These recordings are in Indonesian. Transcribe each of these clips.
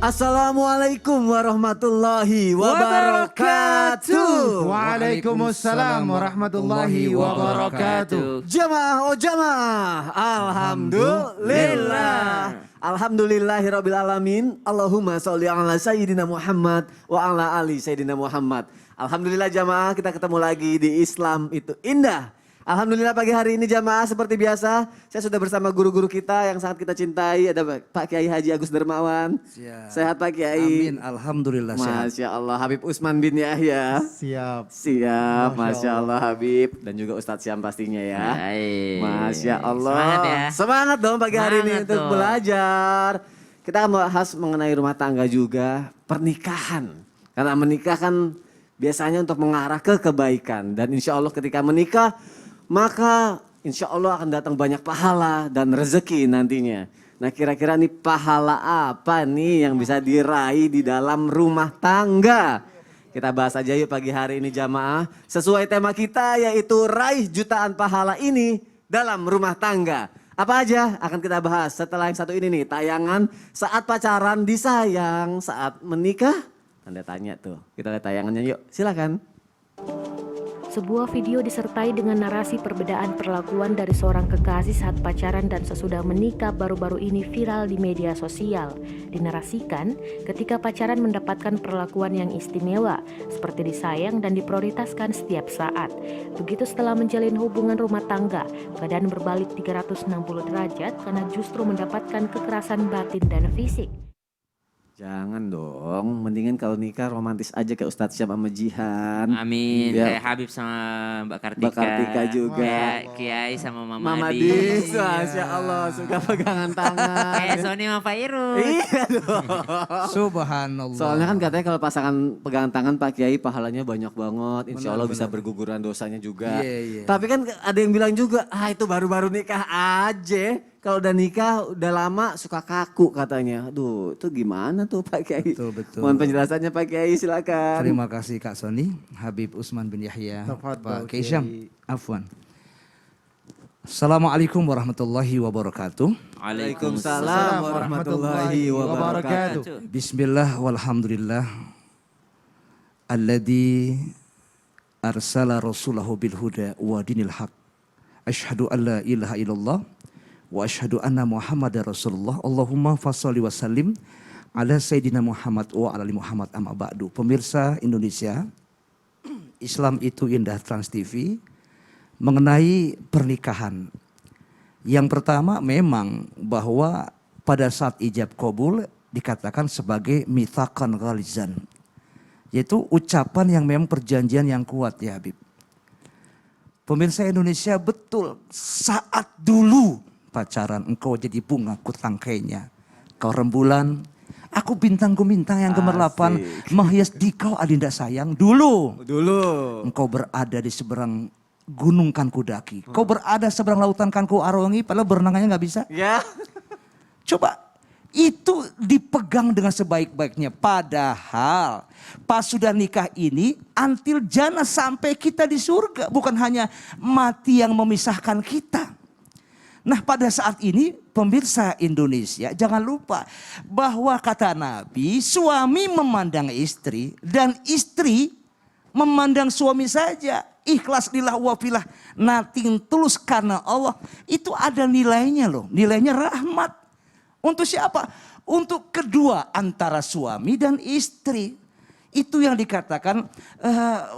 Assalamualaikum warahmatullahi wabarakatuh. Waalaikumsalam warahmatullahi wabarakatuh. Jamaah jamaah. Alhamdulillah. Alhamdulillahirabbil alamin. Allahumma sholli ala sayyidina Muhammad wa ala ali sayyidina Muhammad. Alhamdulillah jamaah, kita ketemu lagi di Islam itu indah. Alhamdulillah pagi hari ini jamaah seperti biasa saya sudah bersama guru-guru kita yang sangat kita cintai. Ada Pak Kiai Haji Agus Dermawan. Sehat Pak Kiai. Amin, alhamdulillah sehat. Masya Allah. Habib Usman bin Yahya. Siap. Masya Allah Habib. Dan juga Ustadz Syam pastinya ya. Masya Allah. Semangat ya. Semangat dong pagi hari ini untuk dong. belajar. Kita akan bahas mengenai rumah tangga juga. Pernikahan. Karena menikah kan biasanya untuk mengarah ke kebaikan. Dan insya Allah ketika menikah, maka insya Allah akan datang banyak pahala dan rezeki nantinya. Nah kira-kira nih pahala apa nih yang bisa diraih di dalam rumah tangga? Kita bahas aja yuk pagi hari ini jamaah. Sesuai tema kita yaitu raih jutaan pahala ini dalam rumah tangga. Apa aja akan kita bahas setelah yang satu ini nih. Tayangan saat pacaran disayang, saat menikah. Anda tanya tuh, kita lihat tayangannya yuk silakan. Sebuah video disertai dengan narasi perbedaan perlakuan dari seorang kekasih saat pacaran dan sesudah menikah baru-baru ini viral di media sosial. Dinarasikan ketika pacaran mendapatkan perlakuan yang istimewa, seperti disayang dan diprioritaskan setiap saat. Begitu setelah menjalin hubungan rumah tangga, keadaan berbalik 360 derajat karena justru mendapatkan kekerasan batin dan fisik. Jangan dong, mendingan kalau nikah romantis aja kayak Ustadz Syam sama Jihan. Amin, Ya. kayak Habib sama Mbak Kartika. Mbak Kartika juga. Kayak Kiai sama Mama Mama Adi. Dis, Masya Allah suka pegangan tangan. Kayak Sony sama Pak Irul. Iya dong. Subhanallah. Soalnya kan katanya kalau pasangan pegangan tangan Pak Kiai pahalanya banyak banget. Insya Allah bisa berguguran dosanya juga. Iya. Tapi kan ada yang bilang juga, itu baru-baru nikah aja. Kalau udah nikah udah lama suka kaku katanya. Aduh itu gimana tuh Pak Kiai? Betul. Mohon penjelasannya Pak Kiai silakan. Terima kasih Kak Sony, Habib Usman bin Yahya, Pak Kiai Syam, Afwan. Assalamualaikum warahmatullahi wabarakatuh. Waalaikumsalam warahmatullahi wabarakatuh. Bismillah walhamdulillah. Alladzi arsala rasulahu bil huda wa dinil haq. Asyhadu an la ilaha illallah wa asyhadu anna Muhammadar Rasulullah. Allahumma fasholli wa sallim ala sayyidina Muhammad wa ala ali Muhammad amma ba'du. Pemirsa Indonesia, Islam itu indah Trans TV mengenai pernikahan. Yang pertama memang bahwa pada saat ijab qabul dikatakan sebagai mitsaqan ghalizan. Yaitu ucapan yang memang perjanjian yang kuat ya Habib. Pemirsa Indonesia betul saat dulu pacaran engkau jadi bunga ku tangkainya. Kau rembulan, aku bintangku bintang yang gemerlapan. Menghias dikau adinda sayang. Dulu engkau berada di seberang gunung kan ku daki. Kau berada seberang lautan kan ku arongi. Padahal berenangannya gak bisa. Ya. Coba itu dipegang dengan sebaik-baiknya. Padahal pas sudah nikah ini until jannah sampai kita di surga. Bukan hanya mati yang memisahkan kita. Nah pada saat ini pemirsa Indonesia jangan lupa bahwa kata Nabi suami memandang istri dan istri memandang suami saja. Ikhlas lillah wa filah, nothing tulus karena Allah. Itu ada nilainya loh, nilainya rahmat. Untuk siapa? Untuk kedua antara suami dan istri. Itu yang dikatakan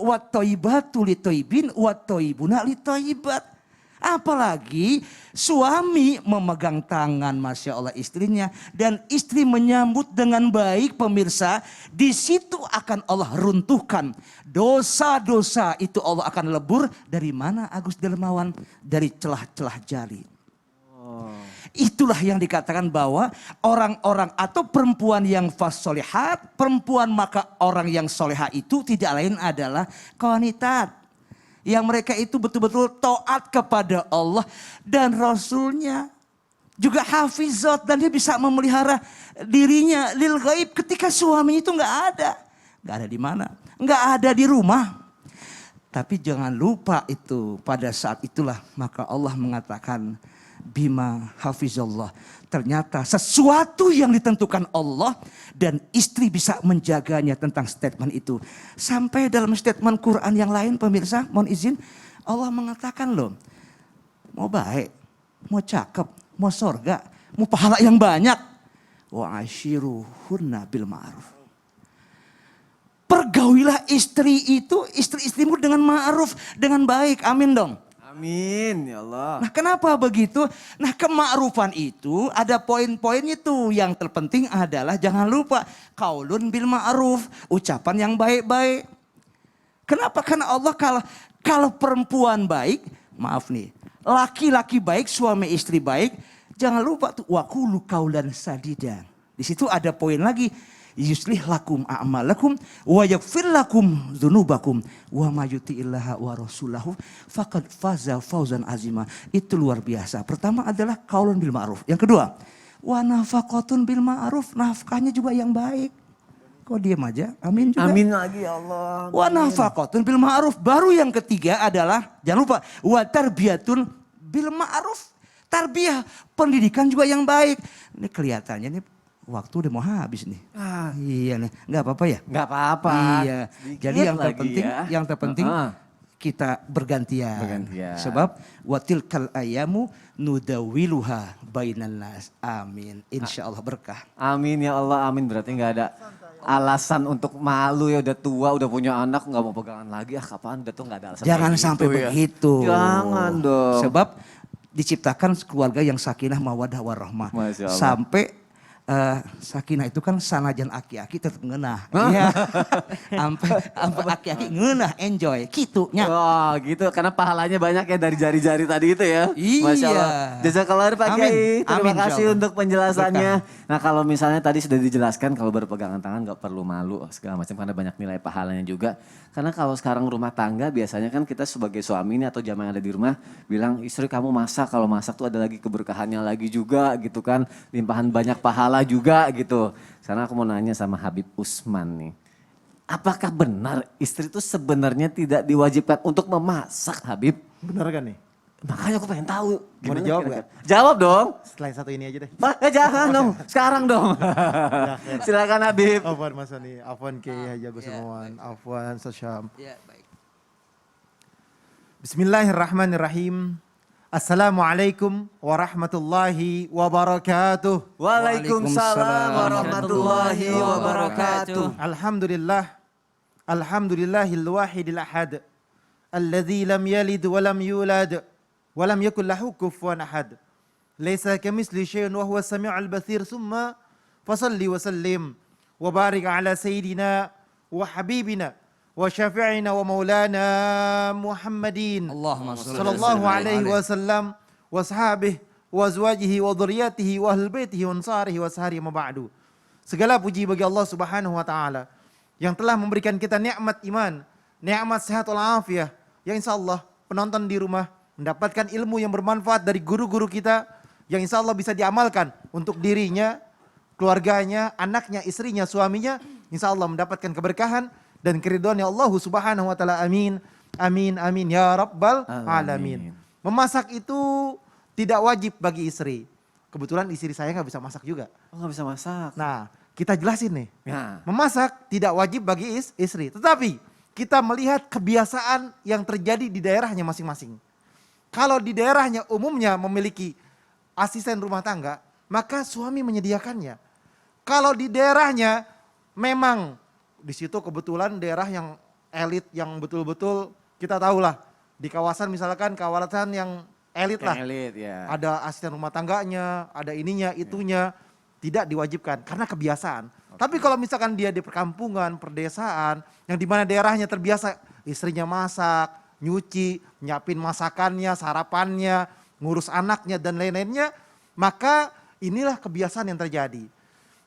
wat thayyibatu li thayyibin wat thayyibuna li thayyibat. Apalagi suami memegang tangan Masya Allah istrinya. Dan istri menyambut dengan baik pemirsa. Di situ akan Allah runtuhkan. Dosa-dosa itu Allah akan lebur. Dari mana Agus Dermawan? Dari celah-celah jari. Itulah yang dikatakan bahwa orang-orang atau perempuan yang fasolihat. Perempuan maka orang yang soleha itu tidak lain adalah qanitat. Yang mereka itu betul-betul taat kepada Allah dan Rasulnya. Juga hafizat dan dia bisa memelihara dirinya lil ghaib ketika suami itu nggak ada. Nggak ada di mana? Nggak ada di rumah. Tapi jangan lupa itu pada saat itulah maka Allah mengatakan bima hafizallah. Ternyata sesuatu yang ditentukan Allah dan istri bisa menjaganya tentang statement itu. Sampai dalam statement Quran yang lain pemirsa, mohon izin, Allah mengatakan loh, mau baik, mau cakep, mau sorga, mau pahala yang banyak. Wa ashiruhunna bil ma'ruf. Pergaulilah istri-istrimu dengan ma'ruf, dengan baik. Amin dong. Amin ya Allah. Nah kenapa begitu? Nah kema'rufan itu ada poin-poinnya tuh. Yang terpenting adalah jangan lupa qaulun bil ma'ruf, ucapan yang baik-baik. Kenapa? Karena Allah kalau perempuan baik, maaf nih, laki-laki baik, suami istri baik, jangan lupa tuh waqulu qaulan sadida. Di situ ada poin lagi. Yuslih lakum a'malakum wa yaghfir lakum dzunubakum wa may yuti'illaha wa rasulahu faqad faza fawzan azima. Itu luar biasa. Pertama adalah qaulun bil ma'ruf. Yang kedua, wa nafaqatun bil ma'ruf, nafkahnya juga yang baik. Kok diam aja? Amin juga. Amin lagi ya Allah. Wa nafaqatun bil ma'ruf. Baru yang ketiga adalah jangan lupa wa tarbiyatun bil ma'ruf. Tarbiyah, pendidikan juga yang baik. Ini kelihatannya nih waktu udah mau habis nih. Iya nih, nggak apa-apa ya? Nggak apa-apa. Iya. Sedikit Jadi yang terpenting kita bergantian. Sebab watil kal ayamu nudawiluha bainan nas. Amin. Insya Allah berkah. Amin ya Allah, amin. Berarti nggak ada alasan untuk malu ya, udah tua, udah punya anak, nggak mau pegangan lagi. Kapan udah tuh nggak ada alasan. Jangan sampai gitu, begitu. Jangan dong. Sebab diciptakan keluarga yang sakinah mawadah warahmah. Masya Allah. Sampai sakinah itu kan sanajan aki-aki tetap ngeunah. Iya. Sampai aki-aki ngeunah, enjoy kitunya. Wah gitu, karena pahalanya banyak ya dari jari-jari tadi itu ya. Iya. Masya Allah. Jazakallah Pak Amin. Kiai. Terima Amin, kasih insyaallah. untuk penjelasannya. Nah kalau misalnya tadi sudah dijelaskan kalau berpegangan tangan gak perlu malu segala macam karena banyak nilai pahalanya juga. Karena kalau sekarang rumah tangga biasanya kan kita sebagai suami ini atau jamaah yang ada di rumah bilang istri kamu masak, kalau masak tuh ada lagi keberkahannya lagi juga gitu kan. Limpahan banyak pahala juga gitu. Karena aku mau nanya sama Habib Usman nih. Apakah benar istri itu sebenarnya tidak diwajibkan untuk memasak Habib? Bener kan nih? Makanya aku pengen tahu. Mau dijawab kira-kira? Jawab dong. Setelah yang satu ini aja deh. Jangan dong, sekarang dong. Silakan Habib. Afwan Mas Sani, Afwan Kiai Haji Agus Samuan, Afwan Sasyam. Ya, baik. Bismillahirrahmanirrahim. Assalamualaikum warahmatullahi wabarakatuh. Waalaikumsalam warahmatullahi wabarakatuh. Alhamdulillah. Alhamdulillahil wahidil ahad. Alladzi lam yalid wa lam yulad wa lam yakul lahu kufuwan ahad. Laisa kamitsli syai'un wa huwas samiul batsir. Summa fasalli wa sallim wa barik ala sayyidina wa habibina wa syafi'ina wa maulana Muhammadin Allahumma shalli sallallahu alaihi wasallam wa ashabihi wa azwajihi wa dhurriyyatihi wa ahli baitihi wa ansarihi wa sahari ma ba'du. Segala puji bagi Allah Subhanahu wa taala yang telah memberikan kita nikmat iman, nikmat sehat walafiat, yang insyaallah penonton di rumah mendapatkan ilmu yang bermanfaat dari guru-guru kita yang insyaallah bisa diamalkan untuk dirinya, keluarganya, anaknya, istrinya, suaminya, insyaallah mendapatkan keberkahan dan keridhaan Allah Subhanahu wa taala. Amin. Amin amin ya rabbal alamin. Memasak itu tidak wajib bagi istri. Kebetulan istri saya nggak bisa masak juga. Oh nggak bisa masak. Nah, kita jelasin nih. Ya. Memasak tidak wajib bagi istri, tetapi kita melihat kebiasaan yang terjadi di daerahnya masing-masing. Kalau di daerahnya umumnya memiliki asisten rumah tangga, maka suami menyediakannya. Kalau di daerahnya memang di situ kebetulan daerah yang elit, yang betul-betul kita tahulah di kawasan misalkan kawasan yang elit lah. Elit ya. Ada asisten rumah tangganya, ada ininya, itunya, tidak diwajibkan karena kebiasaan. Tapi kalau misalkan dia di perkampungan, perdesaan, yang dimana daerahnya terbiasa istrinya masak, nyuci, nyiapin masakannya, sarapannya, ngurus anaknya dan lain-lainnya, maka inilah kebiasaan yang terjadi.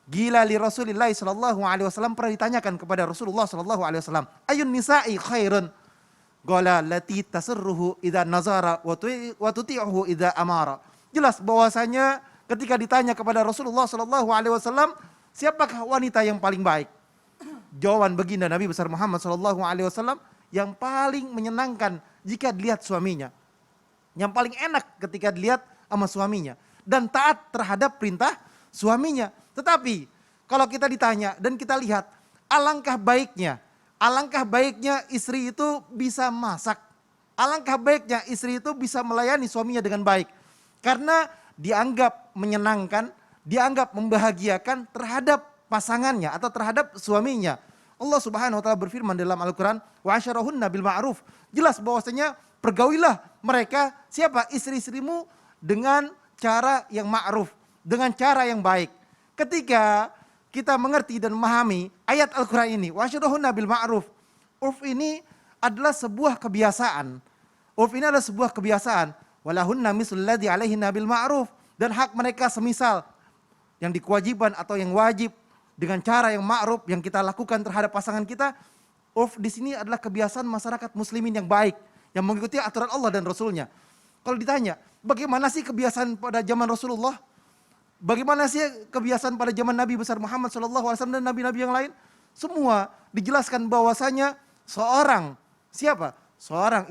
Gila li Rasulillah sallallahu alaihi wasallam, pernah ditanyakan kepada Rasulullah sallallahu alaihi wasallam, ayun nisa'i khairun? Qala lati tasarruhu idza nazara wa tuti'uhu idza amara. Jelas bahwasanya ketika ditanya kepada Rasulullah sallallahu alaihi wasallam, siapakah wanita yang paling baik? Jawaban baginda Nabi besar Muhammad sallallahu alaihi wasallam, yang paling menyenangkan jika dilihat suaminya. Yang paling enak ketika dilihat sama suaminya. Dan taat terhadap perintah suaminya. Tetapi kalau kita ditanya dan kita lihat, alangkah baiknya istri itu bisa masak. Alangkah baiknya istri itu bisa melayani suaminya dengan baik. Karena dianggap menyenangkan, dianggap membahagiakan terhadap pasangannya atau terhadap suaminya. Allah Subhanahu wa taala berfirman dalam Al-Qur'an, "Wa asyarahunna bil ma'ruf." Jelas bahwasanya pergaulilah mereka siapa? Istri-istrimu dengan cara yang ma'ruf, dengan cara yang baik. Ketika kita mengerti dan memahami ayat Al-Qur'an ini, "Wa asyarahunna bil ma'ruf." Urf ini adalah sebuah kebiasaan. Urf ini adalah sebuah kebiasaan. Walahunna mislul ladzi 'alaihinna bil ma'ruf, dan hak mereka semisal yang dikewajiban atau yang wajib dengan cara yang ma'ruf yang kita lakukan terhadap pasangan kita. Urf di sini adalah kebiasaan masyarakat muslimin yang baik, yang mengikuti aturan Allah dan Rasulnya. Kalau ditanya, bagaimana sih kebiasaan pada zaman Rasulullah? Bagaimana sih kebiasaan pada zaman Nabi besar Muhammad SAW dan nabi-nabi yang lain? Semua dijelaskan bahwasanya seorang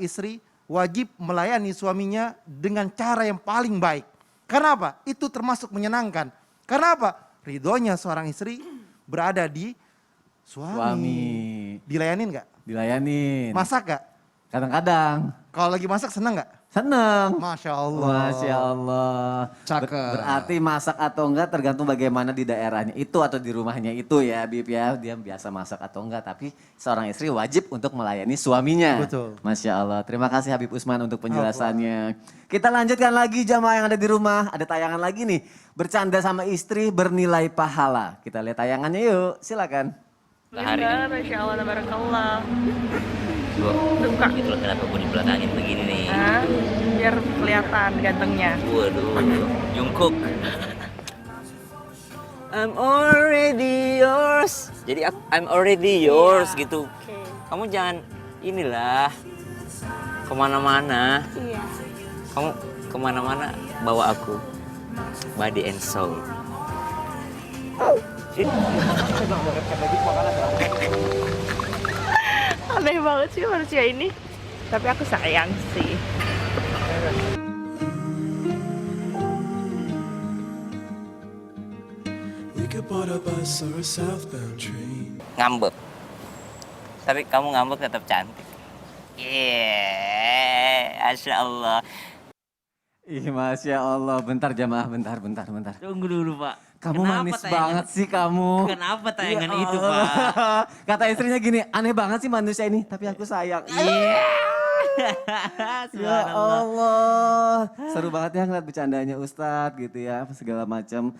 istri wajib melayani suaminya dengan cara yang paling baik. Karena apa? Itu termasuk menyenangkan. Karena apa? Ridhonya seorang istri berada di suami. Dilayanin gak? Dilayanin. Masak gak? Kadang-kadang. Kalau lagi masak seneng gak? Seneng. Masya Allah. Masya Allah. Cakep. Berarti masak atau enggak tergantung bagaimana di daerahnya itu atau di rumahnya itu ya Bib ya. Dia biasa masak atau enggak, tapi seorang istri wajib untuk melayani suaminya. Betul. Masya Allah. Terima kasih Habib Usman untuk penjelasannya. Kita lanjutkan lagi jamaah yang ada di rumah. Ada tayangan lagi nih. Bercanda sama istri bernilai pahala. Kita lihat tayangannya yuk. Silakan. Hari Masya Allah, tabarakallah. Suka. Itu loh kenapa gue dibelakangin begini nih. Biar kelihatan gantengnya. Waduh, Jungkook. I'm already yours. Jadi I'm already yours gitu. Kamu jangan inilah kemana-mana. Iya. Kamu kemana-mana bawa aku. Body and soul. Aneh banget sih manusia ini. Tapi aku sayang sih. We could board a bus or a southbound train. Ngambek. Tapi kamu ngambek tetap cantik. Masya Allah. Ih Masya Allah. Bentar jamaah, bentar. Tunggu dulu Pak. Kamu Kenapa manis tayangan- banget sih kamu. Kenapa tayangan Ya itu Allah. Pak? Kata istrinya gini, aneh banget sih manusia ini, tapi aku sayang. Iya. Ya Allah. Seru banget ya ngeliat bercandanya Ustadz gitu ya, segala macam.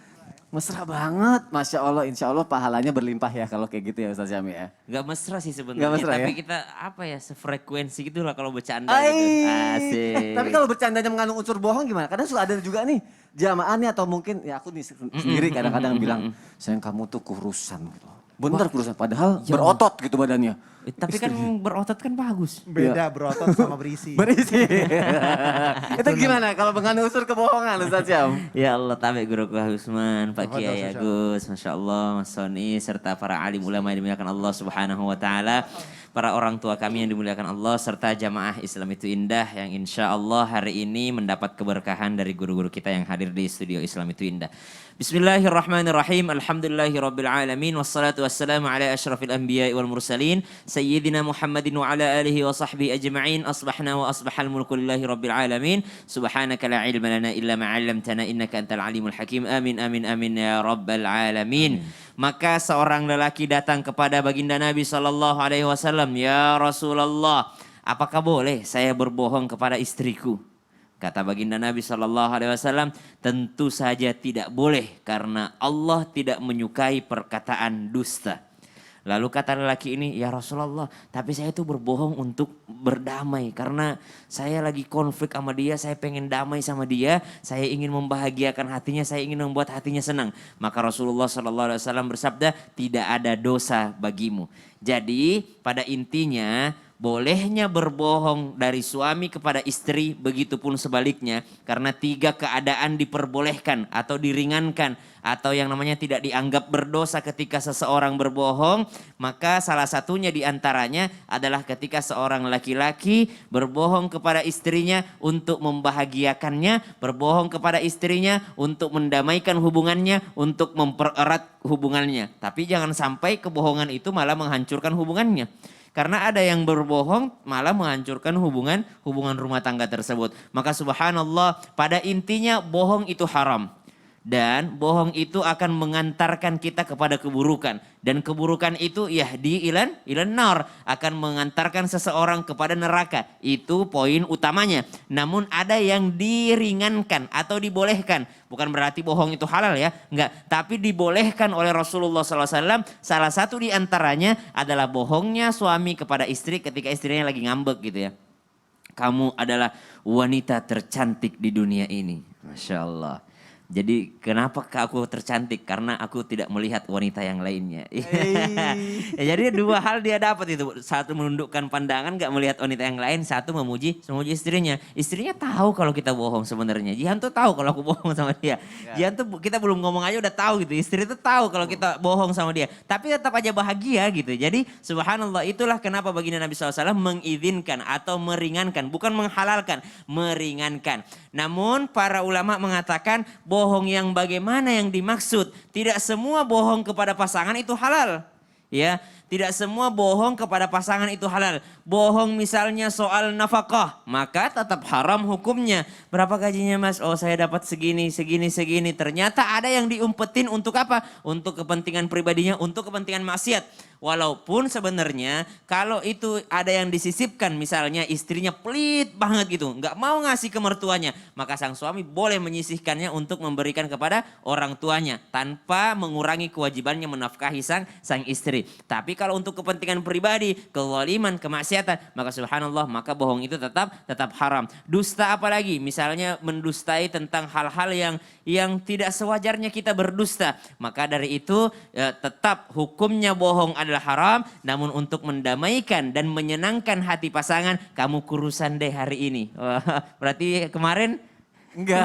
Mesra banget, Masya Allah, insya Allah pahalanya berlimpah ya kalau kayak gitu ya Ustadz Syami ya. Gak mesra sih Nggak sebenarnya, mesra tapi ya? kita apa ya sefrekuensi gitu lah kalau bercanda gitu. Asik. Tapi kalau bercandanya mengandung unsur bohong gimana? Kadang suka ada juga nih jamaah nih atau mungkin ya aku nih sendiri kadang-kadang bilang, sayang kamu tuh kurusan gitu. Bener kurusan, padahal berotot gitu badannya. Tapi kan berotot kan bagus. Beda berotot sama berisi. Berisi. Itu gimana kalau mengandung unsur kebohongan Ustadz Syam? Ya Allah, tabe guru Usman, Pak Tafadhol, Kiai Ustaz. Agus, Masya Allah, Mas Soni, serta para alim ulama yang dimuliakan Allah Subhanahu wa Ta'ala, para orang tua kami yang dimuliakan Allah, serta jamaah Islam itu indah yang insya Allah hari ini mendapat keberkahan dari guru-guru kita yang hadir di studio Islam itu indah. Bismillahirrahmanirrahim, alhamdulillahirabbil alamin, wassalatu wassalamu ala asyrafil anbiya'i wal mursalin, sayyidina Muhammadin wa ala alihi wa sahbihi ajma'in, asbahna wa asbahal mulku lillahi rabbil alamin, subhanaka la ilma lana illa ma 'allamtana innaka antal alimul hakim, amin amin amin ya rabbal alamin. Maka seorang lelaki datang kepada baginda Nabi SAW, ya Rasulullah, apakah boleh saya berbohong kepada istriku? Kata baginda Nabi SAW, tentu saja tidak boleh karena Allah tidak menyukai perkataan dusta. Lalu kata lelaki ini, ya Rasulullah, tapi saya itu berbohong untuk berdamai. Karena saya lagi konflik sama dia, saya pengen damai sama dia, saya ingin membahagiakan hatinya, saya ingin membuat hatinya senang. Maka Rasulullah SAW bersabda, tidak ada dosa bagimu. Jadi pada intinya Bolehnya berbohong dari suami kepada istri, begitupun sebaliknya. Karena 3 keadaan diperbolehkan atau diringankan. Atau yang namanya tidak dianggap berdosa ketika seseorang berbohong. Maka salah satunya diantaranya adalah ketika seorang laki-laki berbohong kepada istrinya untuk membahagiakannya. Berbohong kepada istrinya untuk mendamaikan hubungannya, untuk mempererat hubungannya. Tapi jangan sampai kebohongan itu malah menghancurkan hubungannya. Karena ada yang berbohong malah menghancurkan hubungan rumah tangga tersebut. Maka subhanallah, pada intinya bohong itu haram. Dan bohong itu akan mengantarkan kita kepada keburukan. Dan keburukan itu yahdi ilan nar, akan mengantarkan seseorang kepada neraka. Itu poin utamanya. Namun ada yang diringankan atau dibolehkan. Bukan berarti bohong itu halal ya. Enggak. Tapi dibolehkan oleh Rasulullah SAW. Salah satu diantaranya adalah bohongnya suami kepada istri ketika istrinya lagi ngambek gitu ya. Kamu adalah wanita tercantik di dunia ini. Masya Allah. Jadi kenapa aku tercantik? Karena aku tidak melihat wanita yang lainnya. Ya, jadi 2 hal dia dapat itu. Satu menundukkan pandangan gak melihat wanita yang lain. Satu memuji istrinya. Istrinya tahu kalau kita bohong sebenarnya. Jihan tuh tahu kalau aku bohong sama dia. Jihan tuh kita belum ngomong aja udah tahu gitu. Istri tuh tahu kalau kita bohong sama dia. Tapi tetap aja bahagia gitu. Jadi subhanallah, itulah kenapa baginda Nabi SAW mengizinkan atau meringankan. Bukan menghalalkan, meringankan. Namun para ulama mengatakan bohong yang bagaimana yang dimaksud. Tidak semua bohong kepada pasangan itu halal. Ya, tidak semua bohong kepada pasangan itu halal. Bohong misalnya soal nafkah, maka tetap haram hukumnya. Berapa gajinya Mas? Oh, saya dapat segini. Ternyata ada yang diumpetin untuk apa? Untuk kepentingan pribadinya, untuk kepentingan maksiat. Walaupun sebenarnya kalau itu ada yang disisipkan, misalnya istrinya pelit banget gitu, nggak mau ngasih ke mertuanya, maka sang suami boleh menyisihkannya untuk memberikan kepada orang tuanya tanpa mengurangi kewajibannya menafkahi sang istri. Tapi kalau untuk kepentingan pribadi, kezaliman, kemaksiatan, maka subhanallah, maka bohong itu tetap haram. Dusta apalagi, misalnya mendustai tentang hal-hal yang tidak sewajarnya kita berdusta, maka dari itu tetap hukumnya bohong adalah haram. Namun untuk mendamaikan dan menyenangkan hati pasangan, kamu kurusan deh hari ini. Berarti kemarin enggak.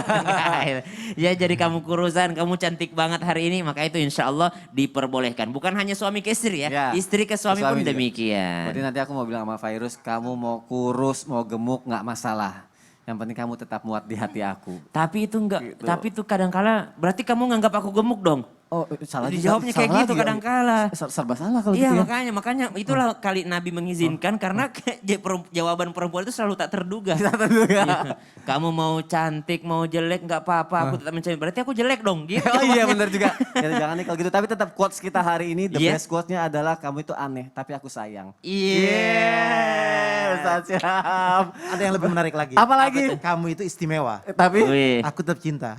Ya jadi kamu kurusan, kamu cantik banget hari ini, maka itu insya Allah diperbolehkan. Bukan hanya suami ke istri ya, istri ke suami pun juga. demikian. Berarti nanti aku mau bilang sama Fairuz, kamu mau kurus, mau gemuk nggak masalah. Yang penting kamu tetap muat di hati aku. Tapi itu enggak, Gitu. tapi itu kadang-kala berarti kamu nganggap aku gemuk dong. Oh, salah Dijawabnya kayak gitu kadang-kala. Serba salah kalau Iya gitu ya. makanya itulah kali Nabi mengizinkan karena jawaban perempuan itu selalu tak terduga. Iya. Kamu mau cantik, mau jelek nggak apa-apa, aku tetap mencari. Berarti aku jelek dong gitu. Oh iya benar juga. Ya, jangan nih kalau gitu. Tapi tetap quotes kita hari ini, the Iya. best quotes-nya adalah kamu itu aneh tapi aku sayang. Iya. Ustaz Syahab. Ada yang lebih menarik lagi. Apa lagi? Kamu itu istimewa. Tapi, Wih. Aku tetap cinta.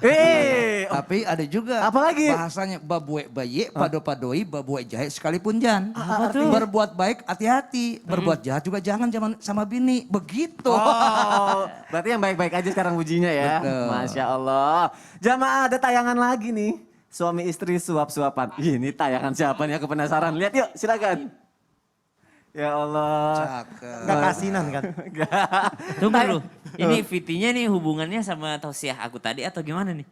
Tapi ada juga Apalagi? bahasanya babue bayi, pado-padoi, babue jahe sekalipun jangan. Apa tuh? Berbuat baik hati-hati, berbuat jahat juga jangan sama bini. Begitu. Oh, berarti yang baik-baik aja sekarang ujinya ya. Betul. Masya Allah. Jamaah ada tayangan lagi nih. Suami istri suap-suapan. Ih, ini tayangan siapa nih? Aku penasaran. Lihat yuk, silakan. Ya Allah. Cakep. Gak kasinan kan? Tunggu dulu. Ini VT-nya nih hubungannya sama tausiah aku tadi atau gimana nih?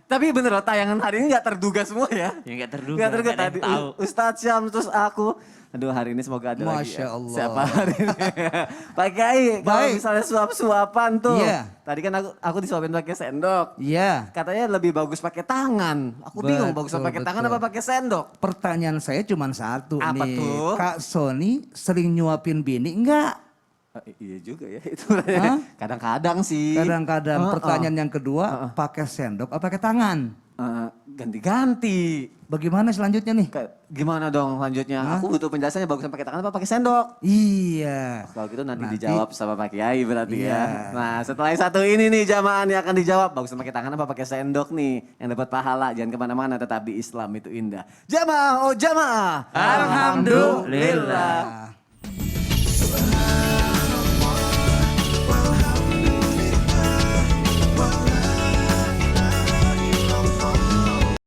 Tapi bener loh, tayangan hari ini gak terduga semua ya. Ya nggak terduga. Gak terduga nggak ada yang tadi. tahu. Ustadz Syam terus aku. Aduh hari ini semoga ada lagi Masya ya. Allah. Siapa hari ini? Pak Kiai, kalau Baik. misalnya suap-suapan tuh. Iya. Tadi kan aku disuapin pakai sendok. Iya. Katanya lebih bagus pakai tangan. Aku bingung bagus Betul, pakai tangan betul. apa pakai sendok. Pertanyaan saya cuma satu Apa nih. tuh? Kak Sony sering nyuapin bini enggak? Iya juga ya itu. Hah? Kadang-kadang sih. Kadang-kadang. Pertanyaan yang kedua, pakai sendok apa pakai tangan? Ganti-ganti. Bagaimana selanjutnya nih? Gimana dong lanjutnya? Aku butuh penjelasannya bagusan pakai tangan apa pakai sendok? Iya. Kalau gitu nanti dijawab sama Pak Kiai berarti Iya. ya. Nah setelah yang satu ini nih jamaah nih akan dijawab. Bagusan pakai tangan apa pakai sendok nih. Yang dapat pahala. Jangan kemana-mana tetap di Islam itu indah. Jamaah, oh jamaah. Alhamdulillah.